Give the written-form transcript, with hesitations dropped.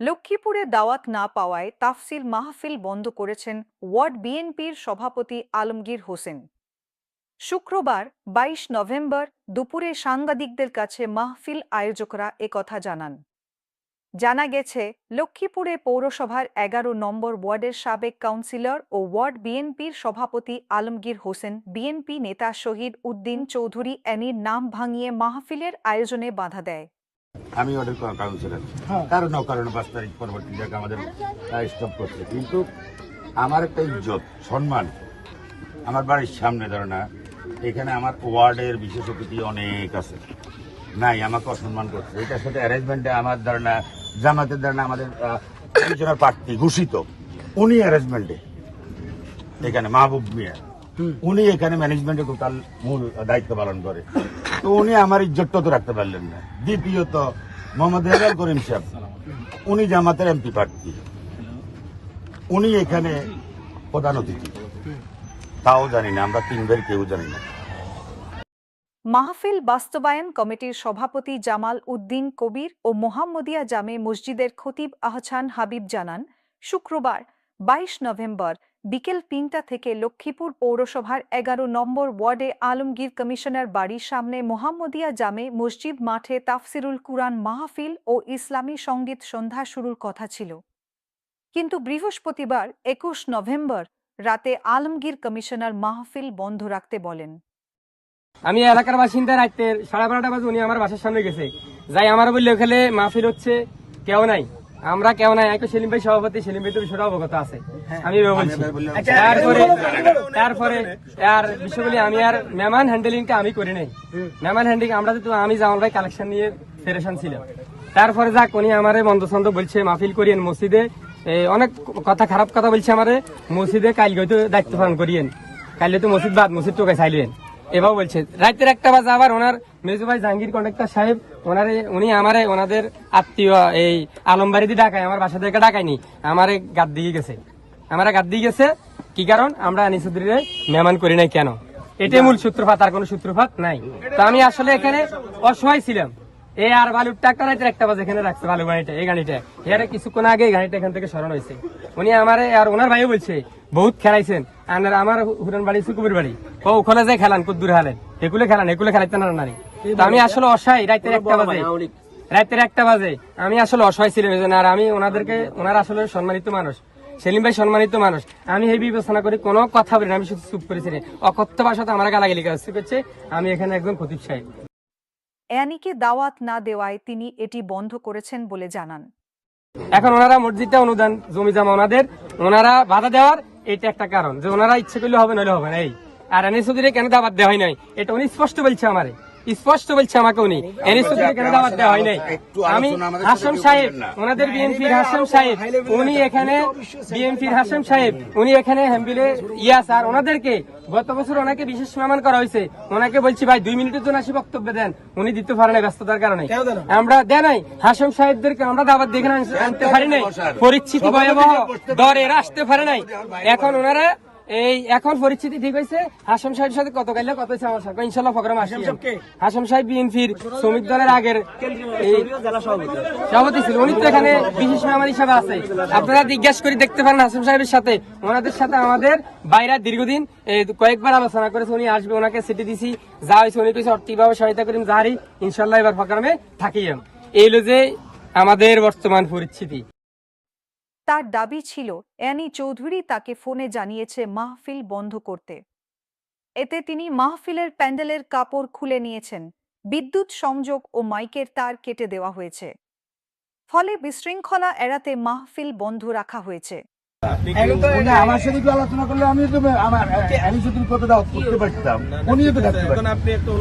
লক্ষ্মীপুরে দাওয়াত না পাওয়ায় তাফসিল মাহফিল বন্ধ করেছেন ওয়ার্ড বিএনপির সভাপতি আলমগীর হোসেন। শুক্রবার ২২ নভেম্বর দুপুরে সাংবাদিকদের কাছে মাহফিল আয়োজকরা একথা জানান। জানা গেছে, লক্ষ্মীপুরে পৌরসভার ১১ নম্বর ওয়ার্ডের সাবেক কাউন্সিলর ও ওয়ার্ড বিএনপির সভাপতি আলমগীর হোসেন বিএনপি নেতা শহীদ উদ্দিন চৌধুরী এনির নাম ভাঙিয়ে মাহফিলের আয়োজনে বাধা দেয়। আমি ওদের কাউন্সিলর কারণ 5 তারিখ পরবর্তী জায়গায় আমাদের স্টপ করছে, কিন্তু আমার একটা ইজ্জত সম্মান আমার বাড়ির সামনে ধরে না, এখানে আমার ওয়ার্ডের বিশেষ অতিথি অনেক আছে, নাই আমাকে অসম্মান করছে। এটার সাথে অ্যারেঞ্জমেন্টে আমার ধরে না জামাতের ধরে না আমাদের একজনের প্রার্থী ঘোষিত, উনি অ্যারেঞ্জমেন্টে এখানে মাহবুব মিয়া, উনি এখানে ম্যানেজমেন্টে টোটাল মূল দায়িত্ব পালন করে, তো উনি আমার ইজ্জতটা তো রাখতে পারলেন না। দ্বিতীয়ত মোহাম্মদ রেজাউল করিম সাহেব, উনি জামাতের এমপি প্রার্থী, উনি এখানে প্রধান অতিথি, তাও জানি না, আমরা 3 ভাই কেউ জানি না। মাহফিল বাস্তবায়ন কমিটির সভাপতি জামাল উদ্দিন কবির ও মোহাম্মদিয়া জামে মসজিদের খতিব আহসান হাবিব জানান, শুক্রবার ২২ নভেম্বর বিকেল ৩টা থেকে লক্ষ্মীপুর পৌরসভার ১১ নম্বর ওয়ার্ডে আলমগীর কমিশনার বাড়ির সামনে মোহাম্মদিয়া জামে মসজিদ মাঠে তাফসিরুল কুরআন মাহফিল ও ইসলামী সঙ্গীত সন্ধ্যা শুরুর কথা ছিল। কিন্তু বৃহস্পতিবার ২১ নভেম্বর রাতে আলমগীর কমিশনার মাহফিল বন্ধ রাখতে বলেন। আমি এলাকার বাসিন্দা, রাতে 12:30 বাজে উনি আমার বাসার সামনে গেছে, যাই আমার বললে ওখানে মাহফিল হচ্ছে, কেউ নাই, আমরা কেউ নাই। সেলিম ভাই সভাপতি, সেলিম ভাই তো বিষয়টা অবগত আছে, আমি বলছি। তারপরে আর বিষয় বলি, আমি আর মেহমান হ্যান্ডেলিংটা আমি করি নাই। মেহমান হ্যান্ডেলিং আমরা তো আমি জামাল ভাই কালেকশন নিয়ে ফেডারেশন ছিল। তারপরে যাক উনি আমারে মন্দ ছন্দ বলছে, মাহফিল করিয়েন মসজিদে, অনেক কথা খারাপ কথা বলছে আমারে, মসজিদে কালকে হয়তো দায়িত্ব পালন করিয়েন, কালকে তো মসজিদ বাদ মসজিদ টোকে চাইলেন, এভাবে বলছে। রাতের 1টা বাজে আবার ওনার মেজু ভাই জাহাঙ্গীর কন্ডাক্টর সাহেব উনি আমারে ওনাদের আত্মীয় এই আলমবাড়িতে ডাকায়, আমার বাসা থেকে ডাকায়নি, আমারে গাদ দিয়ে গেছে, কি কারণ আমরা আনিসুদ্দিরে মেহমান করি নাই কেন, এটাই মূল সূত্রপাত, আর কোনো সূত্রপাত নাই। তো আমি আসলে এখানে অসহায় ছিলাম। এই আর বালুর টাকা রাতের 1টা বাজে এখানে রাখছে, বালু গাড়িটা, এই গাড়িটা এর কিছুক্ষণ আগে এই গাড়িটা এখান থেকে সরানো হয়েছে। উনি আমারে আর ওনার ভাইও বলছে বহুত খেলাইছেন, আর আমার হুরান বাড়ি সুকুবির বাড়ি, ওখানে যাই খেলান কুদ্দুর হালেন, এগুলো খেলাইতে না নারী। তো আমি আসলে অসহায়, রাতের 1টা বাজে আমি আসলে অসহায় ছিলাম। আর আমি ওনারা আসলে সম্মানিত মানুষ, সেলিম ভাই সম্মানিত মানুষ, আমি এই বিবেচনা করি কোনো কথা বলি না, আমি শুধু চুপ করেছি। অকথ্য ভাষাতে আমার গালাগালি করছে, আমি এখানে একজন খতিব সাহেব। অ্যানিকে দাওয়াত না দেওয়ায় তিনি এটি বন্ধ করেছেন বলে জানান। এখন ওনারা মসজিদটা অনুদান জমি জমা ওনারা বাধা দেওয়ার এটা একটা কারণ, যে ওনারা ইচ্ছে করলে হবে নইলে হবে না। এই আর এনএস চৌধুরী কেন দাওয়াত দেওয়া হয় নাই, এটা উনি স্পষ্ট বলছে আমাকে উনি এনএস চৌধুরী কেন দাওয়াত দেওয়া হয় নাই। আমি হাসম সাহেব, ওনাদের বিএনপির হাসম সাহেব, উনি এখানে হ্যাম্বিলে স্যার ওনাদেরকে গত বছর ওনাকে বিশেষ মেহমান করা হয়েছে, ওনাকে বলছি ভাই 2 মিনিটের জন্য আসি বক্তব্য দেন, উনি দিতে পারে নাই ব্যস্ততার কারণে, আমরা দেয় নাই। হাসম সাহেবদেরকে আমরা দাওয়াত দেখে আনতে পারি নাই, পরিস্থিতি ভয়াবহ, দরের আসতে পারে নাই। এখন পরিস্থিতি ঠিক হয়েছে, হাসম সাহেবের সাথে কত হয়েছে আমার সাথে, ইনশাল্লাহ প্রোগ্রাম আসি। হাসম সাহেব বিএনপির শ্রমিক দলের আগের সভাপতি ছিল, উনি তো এখানে বিশেষ মেহমান হিসাবে আছে, আপনারা জিজ্ঞাসা করে দেখতে পারেন হাসম সাহেবের সাথে। ওনাদের সাথে আমাদের বাইরে দীর্ঘদিন কয়েকবার আলোচনা করেছে, উনি আসবে, ওনাকে সিটি দিছি, যা হয়েছে উনি কিছু আর্থিকভাবে সহায়তা করেন, যারই ইনশাল্লাহ এবার প্রোগ্রামে থাকি। এই যে আমাদের বর্তমান পরিস্থিতি। তার দাবি ছিল অ্যানি চৌধুরী তাকে ফোনে জানিয়েছে মাহফিল বন্ধ করতে। এতে তিনি মাহফিলের প্যান্ডেলের কাপড় খুলে নিয়েছেন, বিদ্যুৎ সংযোগ ও মাইকের তার কেটে দেওয়া হয়েছে, ফলে বিশৃঙ্খলা এড়াতে মাহফিল বন্ধ রাখা হয়েছে। আমার সাথে আলোচনা করলে আমি তো আমার কথাটা করতে পারতাম, উনিও তো